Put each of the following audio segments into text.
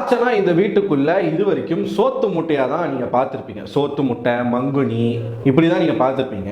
சாச்சனா இந்த வீட்டுக்குள்ள இது வரைக்கும் சோத்து முட்டையாக தான் நீங்கள் பார்த்துருப்பீங்க. சோத்து முட்டை, மங்குனி, இப்படி தான் நீங்கள் பார்த்துருப்பீங்க.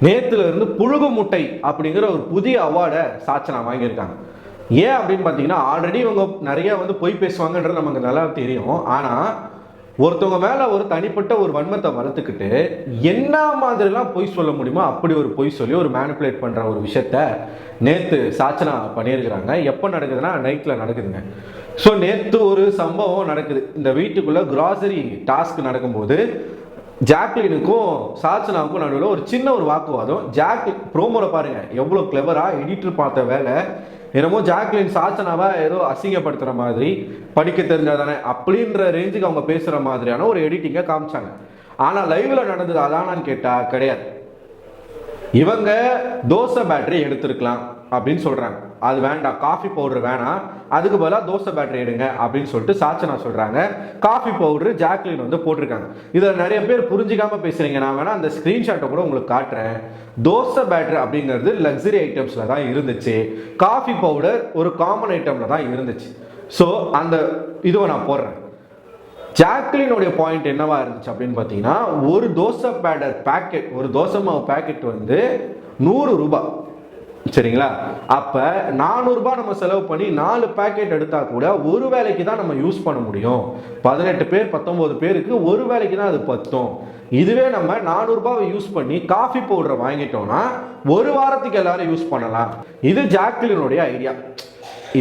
நேற்றுல இருந்து புழுகு முட்டை அப்படிங்கிற ஒரு புதிய அவார்டை சாச்சனா வாங்கியிருக்காங்க. ஏன் அப்படின்னு பார்த்தீங்கன்னா, ஆல்ரெடி இவங்க நிறைய பொய் பேசுவாங்கன்றது நமக்கு நல்லா தெரியும். ஆனால் ஒருத்தவங்க மேலே ஒரு தனிப்பட்ட ஒரு வன்மத்தை வளர்த்துக்கிட்டு என்ன மாதிரிலாம் பொய் சொல்ல முடியுமோ அப்படி ஒரு பொய் சொல்லி ஒரு மேனிப்புலேட் பண்ணுற ஒரு விஷயத்த நேற்று சாச்சனா பண்ணியிருக்கிறாங்க. எப்போ நடக்குதுன்னா நைட்டில் நடக்குதுங்க. ஸோ நேற்று ஒரு சம்பவம் நடக்குது. இந்த வீட்டுக்குள்ளே கிராசரி டாஸ்க் நடக்கும்போது ஜாக்லினுக்கும் சாச்சனாவுக்கும் நடுவில் ஒரு சின்ன ஒரு வாக்குவாதம். ப்ரோமோவில் பாருங்கள் எவ்வளோ கிளவராக எடிட்டர் பார்த்த வேலை. என்னமோ ஜாக்லின் சாச்சனாவை ஏதோ அசிங்கப்படுத்துகிற மாதிரி, படிக்க தெரிஞ்சாதானே அப்படின்ற ரேஞ்சுக்கு அவங்க பேசுகிற மாதிரியான ஒரு எடிட்டிங்கை காமிச்சாங்க. ஆனால் லைவ்ல நடந்தது அதானான்னு கேட்டால் கிடையாது. இவங்க தோசை பேட்டரி எடுத்துருக்கலாம் அப்படின்னு சொல்கிறாங்க. அது வேண்டாம், காஃபி பவுடர் வேணாம், அதுக்கு பதிலாக தோசை பேட்டரி எடுங்க அப்படின்னு சொல்லிட்டு சாச்சனா சொல்கிறாங்க. காஃபி பவுடர் ஜாக்லின் போட்டிருக்காங்க. இதில் நிறைய பேர் புரிஞ்சிக்காமல் பேசுகிறீங்க. நான் வேணால் அந்த ஸ்க்ரீன்ஷாட்டை கூட உங்களுக்கு காட்டுறேன். தோசை பேட்டரி அப்படிங்கிறது லக்ஸரி ஐட்டம்ஸில் தான் இருந்துச்சு, காஃபி பவுடர் ஒரு காமன் ஐட்டமில் தான் இருந்துச்சு. ஸோ அந்த இதுவை நான் போடுறேன். ஜாக்லினுடைய பாயிண்ட் என்னவா இருந்துச்சு அப்படின்னு பார்த்தீங்கன்னா, ஒரு தோசை பேட்டர் பேக்கெட், ஒரு தோசை மாவு பேக்கெட் 100 ரூபாய், சரிங்களா? அப்போ 400 ரூபாய் நம்ம செலவு பண்ணி 4 பேக்கெட் எடுத்தால் கூட ஒரு வேலைக்கு தான் நம்ம யூஸ் பண்ண முடியும். 18 பேர் 19 பேருக்கு ஒரு வேலைக்கு தான் அது பத்தும். இதுவே நம்ம 400 ரூபாவை யூஸ் பண்ணி காஃபி பவுடரை வாங்கிட்டோம்னா ஒரு வாரத்துக்கு எல்லாரும் யூஸ் பண்ணலாம். இது ஜாக்லினுடைய ஐடியா.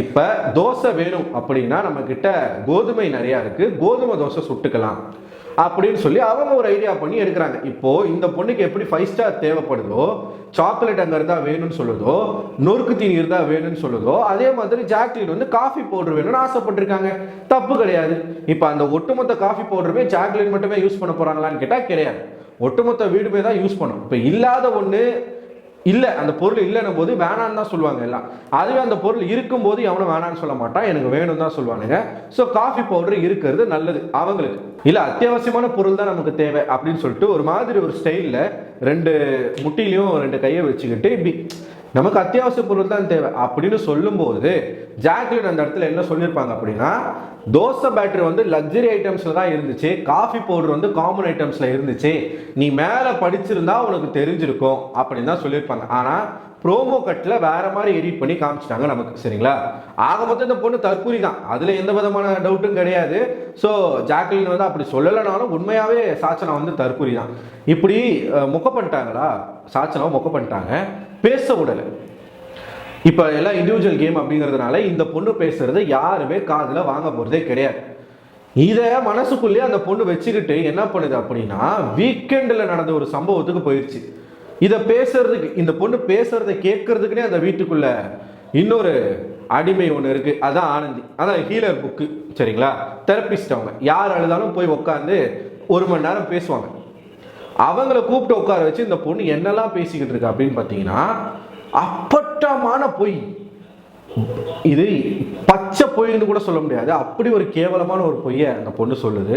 இப்போ தோசை வேணும் அப்படின்னா நம்ம கிட்ட கோதுமை நிறையா இருக்கு, கோதுமை தோசை சுட்டுக்கலாம் அப்படின்னு சொல்லி அவங்க ஒரு ஐடியா பண்ணி எடுக்கிறாங்க. இப்போ இந்த பொண்ணுக்கு எப்படி 5 ஸ்டார் தேவைப்படுதோ, சாக்லேட் அங்கே இருந்தால் வேணும்னு சொல்லுதோ, நொறுக்கு தீனி இருந்தால் வேணும்னு சொல்லுதோ, அதே மாதிரி ஜாக்லின் காஃபி பவுடர் வேணும்னு ஆசைப்பட்டிருக்காங்க. தப்பு கிடையாது. இப்போ அந்த ஒட்டுமொத்த காஃபி பவுடருமே ஜாக்லின் மட்டுமே யூஸ் பண்ண போறாங்களான்னு கேட்டால் கிடையாது. ஒட்டுமொத்த வீடுமே தான் யூஸ் பண்ணும். இப்போ இல்லாத ஒன்று இல்லை, அந்த பொருள் இல்லைன்னும் போது வேணான்னு தான் சொல்லுவாங்க எல்லாம். அதுவே அந்த பொருள் இருக்கும்போது எவனும் வேணான்னு சொல்ல மாட்டான், எனக்கு வேணும் தான் சொல்லுவானுங்க. ஸோ காஃபி பவுடர் இருக்கிறது நல்லது அவங்களுக்கு. இல்லை அத்தியாவசியமான பொருள் தான் நமக்கு தேவை அப்படின்னு சொல்லிட்டு ஒரு மாதிரி ஒரு ஸ்டைலில் 2 முட்டிலையும் 2 கையை வச்சுக்கிட்டு இப்படி நமக்கு அத்தியாவசிய பொருள் தான் தேவை அப்படின்னு சொல்லும்போது ஜாக்லின் அந்த இடத்துல என்ன சொல்லியிருப்பாங்க அப்படின்னா, தோசை பேட்டரி லக்ஸரி ஐட்டம்ஸில் தான் இருந்துச்சு, காஃபி பவுடர் காமன் ஐட்டம்ஸில் இருந்துச்சு, நீ மேலே படிச்சிருந்தா உனக்கு தெரிஞ்சிருக்கும் அப்படின்னு தான் சொல்லியிருப்பாங்க. ஆனால் ப்ரோமோ கட்டில் வேற மாதிரி எடிட் பண்ணி காமிச்சிட்டாங்க நமக்கு, சரிங்களா? ஆக மொத்தம் இந்த பொண்ணு தற்கூரி தான், அதில் எந்த விதமான டவுட்டும் கிடையாது. ஸோ ஜாக்லின் அப்படி சொல்லலைனாலும் உண்மையாகவே சாச்சனா தற்கூரி தான். இப்படி மொக்க பண்ணிட்டாங்களா, சாச்சனாவை மொக்க பண்ணிட்டாங்க, பேச விடலை. இப்போ எல்லாம் இண்டிவிஜுவல் கேம் அப்படிங்கிறதுனால இந்த பொண்ணு பேசுறது யாருமே காதில் வாங்க போகிறதே கிடையாது. இதை மனசுக்குள்ளேயே அந்த பொண்ணு வச்சுக்கிட்டு என்ன பண்ணுது அப்படின்னா, வீக்கெண்டில் நடந்த ஒரு சம்பவத்துக்கு போயிடுச்சு. இதை பேசுறதுக்கு, இந்த பொண்ணு பேசுறதை கேட்கறதுக்குனே அந்த வீட்டுக்குள்ள இன்னொரு அடிமை ஒன்று இருக்கு. அதான் ஆனந்தி, அதான் ஹீலர் புக்கு, சரிங்களா? தெரப்பிஸ்ட். அவங்க யார் அழுதாலும் போய் உட்காந்து 1 மணி நேரம் பேசுவாங்க. அவங்கள கூப்பிட்டு உட்கார வச்சு இந்த பொண்ணு என்னெல்லாம் பேசிக்கிட்டு இருக்கு அப்படின்னு பார்த்தீங்கன்னா, அப்பட்டமான பொய். இது பச்சை பொய்ன்னு கூட சொல்ல முடியாது, அப்படி ஒரு கேவலமான ஒரு பொய்யை அந்த பொண்ணு சொல்லுது.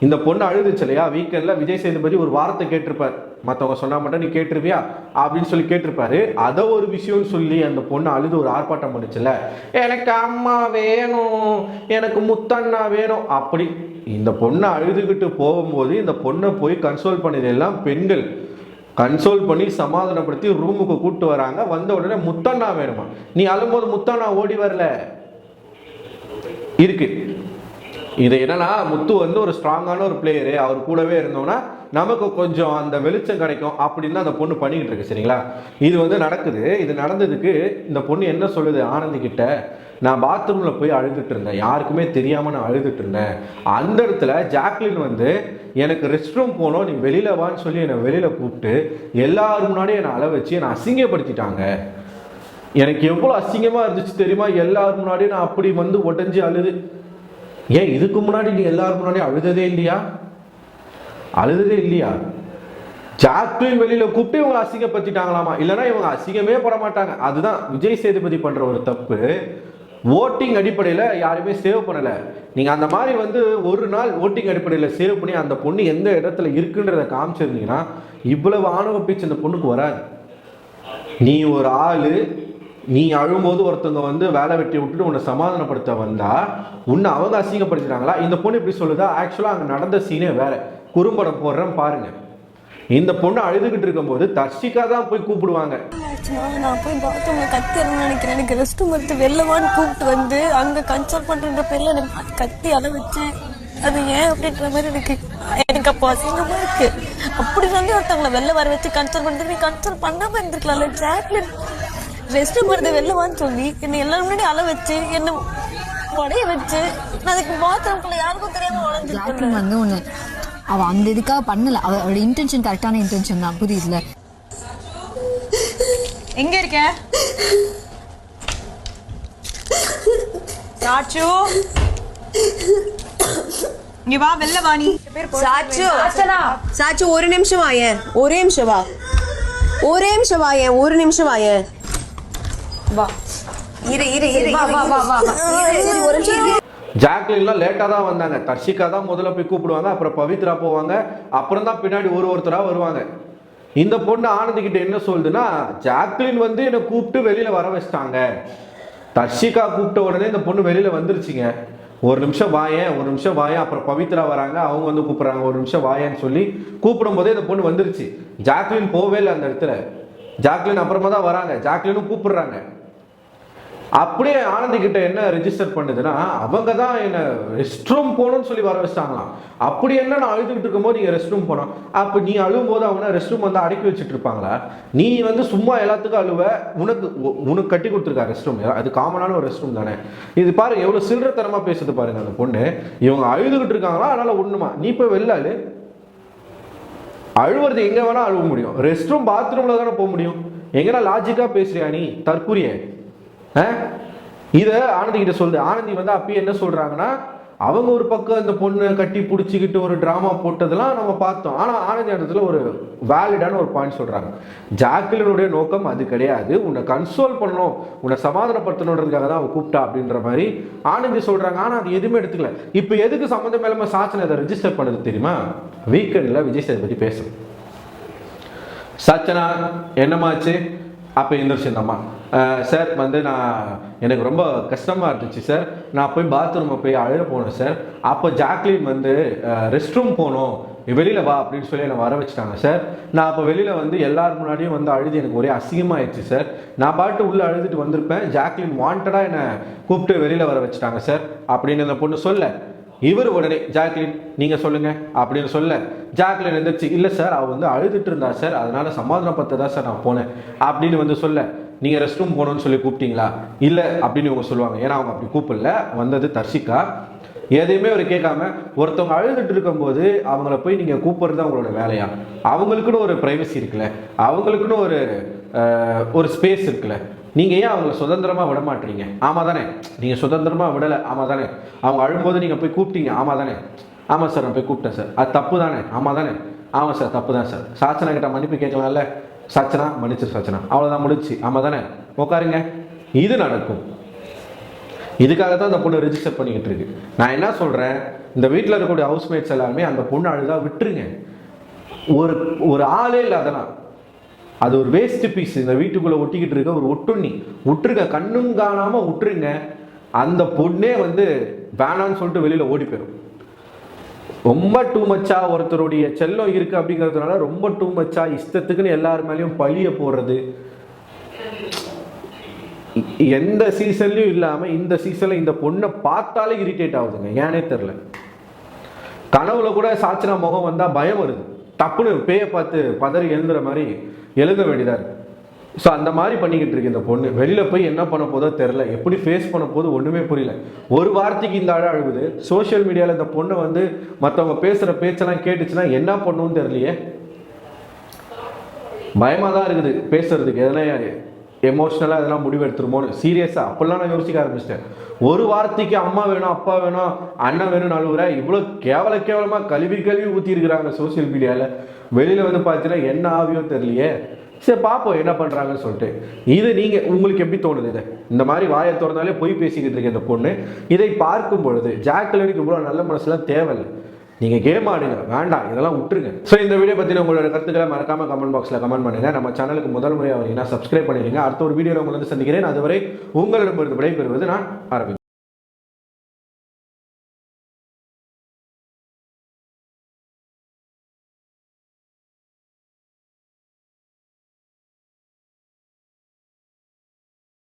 இந்த பொண்ணு அழுதுச்சு இல்லையா வீக்கெண்டில், விஜய் சேதுபதி ஒரு வார்த்தை கேட்டிருப்பார், மற்றவங்க சொன்னா மட்டும் நீ கேட்டிருப்பியா அப்படின்னு சொல்லி கேட்டிருப்பாரு. அதை ஒரு விஷயம்னு சொல்லி அந்த பொண்ணு அழுது ஒரு ஆர்ப்பாட்டம் பண்ணிச்சுல, எனக்கு அம்மா வேணும், எனக்கு முத்தண்ணா வேணும் அப்படி. இந்த பொண்ணை அழுதுகிட்டு போகும்போது இந்த பொண்ணை போய் கன்சோல் பண்ணது எல்லாம் பெண்கள். கன்சோல் பண்ணி சமாதானப்படுத்தி ரூமுக்கு கூப்பிட்டு வராங்க. வந்த உடனே முத்தண்ணா வேணுமா, நீ அழும்போது முத்தண்ணா ஓடி வரல இருக்கு. இது என்னன்னா, முத்து ஒரு ஸ்ட்ராங்கான ஒரு பிளேயரு, அவர் கூடவே இருந்தோம்னா நமக்கு கொஞ்சம் அந்த வெளிச்சம் கிடைக்கும் அப்படின்னு அந்த பொண்ணு பண்ணிக்கிட்டு இருக்கு, சரிங்களா? இது நடக்குது. இது நடந்ததுக்கு இந்த பொண்ணு என்ன சொல்லுது ஆனந்தி கிட்ட, நான் பாத்ரூமில் போய் அழுதுட்டு இருந்தேன், யாருக்குமே தெரியாமல் நான் அழுதுட்டு இருந்தேன். அந்த இடத்துல ஜாக்லின் எனக்கு ரெஸ்ட் ரூம் போனோம், நீ வெளியில் வான்னு சொல்லி என்னை வெளியில் கூப்பிட்டு எல்லாரும் முன்னாடியும் என்னை அழ வச்சு என்னை அசிங்கப்படுத்திட்டாங்க. எனக்கு எவ்வளோ அசிங்கமாக இருந்துச்சு தெரியுமா, எல்லாரும் முன்னாடியும் நான் அப்படி உடஞ்சி அழுது. ஏன் இதுக்கு முன்னாடி நீ எல்லாரும் முன்னாடியும் அழுததே இல்லையா? அழுததே இல்லையா? ஜாக்லின் வெளியில கூப்பிட்டு இவங்க அசிங்கப்படுத்திட்டாங்களாமா, இல்லைன்னா இவங்க அசிங்கமே பட மாட்டாங்க. அதுதான் விஜய் சேதுபதி பண்ற ஒரு தப்பு. ஓட்டிங் அடிப்படையில் யாருமே சேவ் பண்ணலை. நீங்கள் அந்த மாதிரி ஒரு நாள் ஓட்டிங் அடிப்படையில் சேவ் பண்ணி அந்த பொண்ணு எந்த இடத்துல இருக்குன்றதை காமிச்சிருந்தீங்கன்னா இவ்வளவு ஆணவ பேச்சு அந்த பொண்ணுக்கு வராது. நீ ஒரு ஆள் நீ அழும்போது ஒருத்தவங்க வந்து வேலை வெட்டி விட்டுட்டு உன்னை சமாதானப்படுத்த வந்தா உன்னை அவங்க அசிங்கப்படுத்தினாங்களா? இந்த பொண்ணு இப்படி சொல்லுதா? ஆக்சுவலாக அங்கே நடந்த சீனே வேற. குறும்படம் போடுறேன் பாருங்க. இந்த பொண்ணு அழுதுகிட்டு இருக்கும்போது தர்ஷிகா தான் போய் கூப்பிடுவாங்க. நான் போய் பாத்ரூம்ல கத்தி நினைக்கிறேன். எனக்கு ரெஸ்ட் ரூம் எடுத்து வெளிலவான்னு கூப்பிட்டு வந்து அங்க கன்சல்ட் பண்ற பேர்ல எனக்கு கத்தி அள வச்சு அது ஏன் அப்படின்ற மாதிரி எனக்கு அப்போ அசிங்கமா இருக்கு. அப்படி சொல்லி ஒருத்தவங்களை வெளில வர வச்சு கன்சல்ட் பண்றது, நீ கன்சல்ட் பண்ணாம இருந்திருக்கலாம்ல. ஜாக்லின் ரெஸ்ட் ரூம் எடுத்து வெளிலவான்னு சொல்லி என்னை எல்லாரும் முன்னாடி அள வச்சு என்ன உடைய வச்சு அதுக்கு பாத்ரூம்குள்ள யாருக்கும் தெரியாம உடஞ்சிருக்கேன். வந்து ஒண்ணு அவ அந்த இதுக்காக பண்ணல. அவளோட இன்டென்ஷன் கரெக்டான இன்டென்ஷன் தான், புரியுதுல? எங்க இருக்க சாச்சு? இங்க வா, வெளில வா. நீ சாச்சு சாச்சு ஒரு நிமிஷம் வாயேன், ஒரே நிமிஷம் வா, ஒரே நிமிஷம் வாயேன், ஒரு நிமிஷம் வாயேன். வா இரு இரு இரு வா வா வா வா ஒரு நிமிஷம். ஜாக்லின்லாம் லேட்டாக தான் வந்தாங்க. தர்ஷிகா தான் முதல்ல போய் கூப்பிடுவாங்க, அப்புறம் பவித்ரா போவாங்க, அப்புறம் தான் பின்னாடி ஒருத்தராக வருவாங்க. இந்த பொண்ணு ஆனந்திக்கிட்ட என்ன சொல்லுதுன்னா, ஜாக்லின் வந்து என்னை கூப்பிட்டு வெளியில் வர வச்சிட்டாங்க. தர்ஷிகா கூப்பிட்ட உடனே இந்த பொண்ணு வெளியில் வந்துருச்சுங்க. ஒரு நிமிஷம் வாயேன், ஒரு நிமிஷம் வாயேன். அப்புறம் பவித்ரா வராங்க, அவங்க வந்து கூப்பிட்றாங்க, ஒரு நிமிஷம் வாயேன்னு சொல்லி கூப்பிடும் போதே இந்த பொண்ணு வந்துருச்சு. ஜாக்லின் போவே இல்லை அந்த இடத்துல. ஜாக்லின் அப்புறமா தான் வராங்க, ஜாக்லினும் கூப்பிடுறாங்க. அப்படியே ஆனந்தி கிட்ட என்ன ரெஜிஸ்டர் பண்ணுதுன்னா, அவங்க தான் என்ன ரெஸ்ட் ரூம் போகணும்னு சொல்லி வர வச்சிட்டாங்களாம். அப்படி என்ன நான் அழுதுகிட்டு இருக்கும்போது நீங்கள் ரெஸ்ட் ரூம் போனோம், அப்போ நீ அழுவும் போது அவங்க ரெஸ்ட் ரூம் வந்து அடக்கி வச்சுட்டு இருப்பாங்களா? நீ வந்து சும்மா எல்லாத்துக்கும் அழுவ, உனக்கு கட்டி கொடுத்துருக்கா ரெஸ்ட் ரூம், அது காமனான ஒரு ரெஸ்ட் ரூம் தானே. இது பாருங்க எவ்வளோ சில்லறத்தனமா பேசுது பாருங்க அந்த பொண்ணு. இவங்க அழுதுகிட்டு இருக்காங்களா, அதனால ஒண்ணுமா நீ போய் வெளில அழு. அழுவுறது எங்க வேணா அழுவ முடியும், ரெஸ்ட் ரூம் பாத்ரூம்ல தானே போக முடியும். எங்கன்னா லாஜிக்கா பேசுறியா நீ? தற்குறிய இதை ஆனந்தி கிட்ட சொல்லுது. ஆனந்தி வந்து அப்பயே என்ன சொல்றாங்கன்னா, அவங்க ஒரு பக்கம் இந்த பொண்ணை கட்டி பிடிச்சிக்கிட்டு ஒரு டிராமா போட்டதெல்லாம் நம்ம பார்த்தோம். ஆனால் ஆனந்தி இடத்துல ஒரு வேலிடான ஒரு பாயிண்ட் சொல்றாங்க. ஜாக்லினுடைய நோக்கம் அது கிடையாது, உன்னை கன்சோல் பண்ணணும், உன்னை சமாதானப்படுத்தணுன்றதுக்காக தான் அவன் கூப்பிட்டா அப்படின்ற மாதிரி ஆனந்தி சொல்றாங்க. ஆனால் அது எதுவுமே எடுத்துக்கல. இப்போ எதுக்கு சம்மந்தம் மேலே சாச்சனை அதை ரெஜிஸ்டர் பண்ணது தெரியுமா? வீக்கெண்டில் விஜய் சேதுபதி பேசும். சச்சனா என்னமாச்சு? அப்போ எந்திரிச்சு இந்த அம்மா, சார் வந்து எனக்கு ரொம்ப கஷ்டமாக இருந்துச்சு சார், நான் போய் பாத்ரூமை போய் அழுத போனேன் சார். அப்போ ஜாக்லின் வந்து ரெஸ்ட் ரூம் போகணும், வெளியில் வா அப்படின்னு சொல்லி என்னை வர வச்சுட்டாங்க சார். நான் அப்போ வெளியில் வந்து எல்லாரும் முன்னாடியும் வந்து அழுது எனக்கு ஒரே அசிங்கமாகிடுச்சு சார். நான் பாட்டு உள்ளே அழுதுட்டு வந்திருப்பேன், ஜாக்லின் வாண்டடாக என்னை கூப்பிட்டு வெளியில் வர வச்சுட்டாங்க சார் அப்படின்னு அந்த பொண்ணு சொல்ல, இவர் உடனே ஜாக்லின் நீங்கள் சொல்லுங்க அப்படின்னு சொல்ல, ஜாக்லின் எழுந்திரிச்சு இல்லை சார் அவள் வந்து அழுதுட்டு இருந்தா சார், அதனால சமாதானப்படுத்த தான் சார் நான் போனேன் அப்படின்னு வந்து சொல்ல, நீங்கள் ரெஸ்ட் ரூம் போகணும்னு சொல்லி கூப்பிட்டீங்களா? இல்லை அப்படின்னு இவங்க சொல்லுவாங்க. ஏன்னா அவங்க அப்படி கூப்பிடல, வந்தது தர்ஷிகா. எதையுமே அவர் கேட்காம ஒருத்தவங்க அழுதுட்டு இருக்கும்போது அவங்கள போய் நீங்கள் கூப்பிடுறது அவங்களோட வேலையா? அவங்களுக்குன்னு ஒரு ப்ரைவசி இருக்குல்ல, அவங்களுக்குன்னு ஒரு ஸ்பேஸ் இருக்குல்ல, நீங்கள் ஏன் அவங்கள சுதந்திரமாக விட மாட்டீங்க? ஆமாம் தானே, நீங்கள் சுதந்திரமாக விடலை, ஆமாம் தானே. அவங்க அழும்போது நீங்கள் போய் கூப்பிட்டீங்க, ஆமாம் தானே. ஆமாம் சார் நான் போய் கூப்பிட்டேன் சார், அது தப்பு தானே, ஆமாம் தானே. ஆமாம் சார் தப்பு தான் சார். சாச்சனா கிட்ட மன்னிப்பு கேட்கலாம்ல, சாச்சனா மன்னிச்சிரு சாச்சனா, அவ்வளோதான் முடிச்சு, ஆமாம் தானே, உட்காருங்க. இது நடக்கும். இதுக்காக தான் அந்த பொண்ணு ரெஜிஸ்டர் பண்ணிக்கிட்டு இருக்கு. நான் என்ன சொல்கிறேன், இந்த வீட்டில் இருக்கக்கூடிய ஹவுஸ்மேட்ஸ் எல்லாருமே அந்த பொண்ணு அழுதா விட்டுருங்க. ஒரு ஆளே இல்லை, அதெல்லாம் அது ஒரு வேஸ்ட் பீஸ். இந்த வீட்டுக்குள்ளே ஒட்டிக்கிட்டு இருக்க ஒரு ஒட்டுண்ணி விட்டுருங்க, கண்ணும் காணாமல் விட்டுருங்க. அந்த பொண்ணே வந்து வேணான்னு சொல்லிட்டு வெளியில் ஓடி போயிடும். ரொம்ப டூ மச்சா ஒருத்தருடைய செல்லம் இருக்குது அப்படிங்கிறதுனால ரொம்ப டூ மச்சா இஷ்டத்துக்குன்னு எல்லார் மேலேயும் பழிய போடுறது எந்த சீசன்லையும் இல்லாமல் இந்த சீசனில் இந்த பொண்ணை பார்த்தாலே இரிட்டேட் ஆகுதுங்க. ஏனே தெரில. கனவுல கூட சாச்சனா முகம் வந்தால் பயம் வருது, டப்புன்னு பேயை பார்த்து பதறி எழுந்துற மாதிரி எழுத வேண்டியதாக இருக்குது. ஸோ அந்த மாதிரி பண்ணிக்கிட்டு இருக்கு இந்த பொண்ணு. வெளியில் போய் என்ன பண்ண போதோ தெரில, எப்படி ஃபேஸ் பண்ண போது ஒன்றுமே புரியல. ஒரு வார்த்தைக்கு இந்த அழுகுது. சோஷியல் மீடியாவில் இந்த பொண்ணை வந்து மற்றவங்க பேசுகிற பேச்செல்லாம் கேட்டுச்சுன்னா என்ன பண்ணுன்னு தெரியலையே. பயமாக தான் இருக்குது பேசுறதுக்கு. எதனா எமோஷ்னலாக இதெல்லாம் முடிவு எடுத்துருமோன்னு சீரியஸாக அப்போல்லாம் நான் யோசிக்க ஆரம்பிச்சிட்டேன். ஒரு வார்த்தைக்கு அம்மா வேணும், அப்பா வேணும், அண்ணன் வேணும்னு அழுகுற. இவ்வளோ கேவலமாக கழுவி ஊற்றிருக்கிறாங்க சோசியல் மீடியாவில். வெளியில் வந்து பார்த்தீங்கன்னா என்ன ஆவியோ தெரியலையே. சரி பார்ப்போம் என்ன பண்ணுறாங்கன்னு சொல்லிட்டு. இது நீங்கள் உங்களுக்கு எப்படி தோணுது? இதை இந்த மாதிரி வாயை திறந்தாலே போய் பேசிக்கிட்டு இருக்க இந்த பொண்ணு இதை பார்க்கும் பொழுது ஜாக்லினுக்கு இவ்வளோ நல்ல மனசுலாம் தேவையில்லை. நீங்கள் கேம் ஆடுங்க, வேண்டாம் இதெல்லாம் விட்டுருங்க. ஸோ இந்த வீடியோ பற்றின உங்களோட கருத்துக்களை மறக்காம கமெண்ட் பாக்ஸில் கமெண்ட் பண்ணுங்க. நம்ம சேனலுக்கு முதல் முறையாக வரீங்கன்னா சப்ஸ்கிரைப் பண்ணிடுங்க. அடுத்த ஒரு வீடியோவில் உங்களை வந்து சந்திக்கிறேன். அதுவரை உங்களிடமிருந்து விடைபெறுவது நான் அரவிந்த்.